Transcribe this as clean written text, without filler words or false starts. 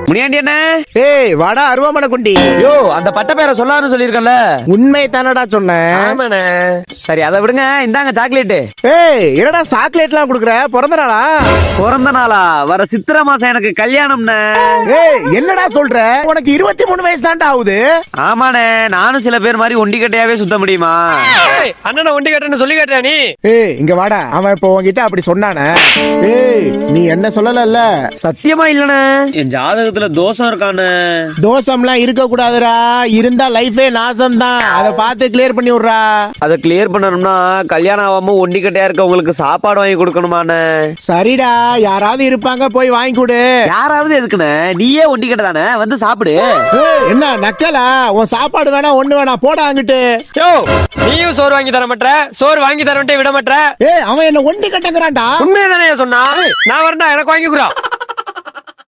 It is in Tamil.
முனியாண்டி என்ன? ஏய் வாடா அருவாமனை குண்டி. யோ அந்த பட்ட பேரை சொல்லாருன்னு சொல்லிருக்கல. உண்மை தானடா சொன்னேன். சரி அதை விடுங்க, இந்தாங்க சாக்லேட்டு. ஏய் என்னடா சாக்லேட்லாம் குடுக்குற? பிறந்த நாளா? பிறந்த நாளா? வர சித்திரை மாசம் எனக்கு கல்யாணம்னே. ஏய் என்னடா சொல்ற? உனக்கு 23 வயசு தான்டா ஆகுது. ஆமாண்ணே, நானும் சில பேர் மாதிரி ஒண்டி கட்டையாவே சுத்த முடியுமா? அண்ணனை ஒண்டி கட்டன்னு சொல்லி கட்டுறா நீ. ஏய் இங்க வாடா. அவன் இப்போ உன்கிட்ட அப்படி சொன்னானே. ஏய் நீ என்ன சொல்லல? சத்தியமா இல்லண்ணே, என் ஜாதகத்துல தோஷம் இருக்கானே. தோசம்லாம் இருக்க கூடாதுடா. இருந்தா லைஃபே நாசம் தான். அத பார்த்து கிளியர் பண்ணி விடுறா. அதை கிளியர் பண்ணணும்னா கல்யாணம் ஆகாம ஒண்டி கட்டையா இருக்கவங்களுக்கு சாப்பாடு வாங்கி கொடுக்கணுமாண்ணே. சரிடா, யாராவது இருப்பாங்க, போய் வாங்கி கொடு. யாராவது எதுக்குண்ணே? நீயே ஒண்டி கட்டை தானே, வந்து சாப்பிடு. ஏய், என்ன நக்கலா? உன் சாப்பாடு வேணா ஒண்ணு வேணா போடா அங்கிட்டு. யோ நீயும் சோறு வாங்கி தர மாட்டற, சோறு வாங்கி தரவன்ட்டே விட மாட்டற. ஏய் அவன் என்ன ஒண்டி கட்டங்கறான்டா. உண்மையை தானே சொன்னா. நான் வரண்டா, எனக்கு வாங்கிக்குறா.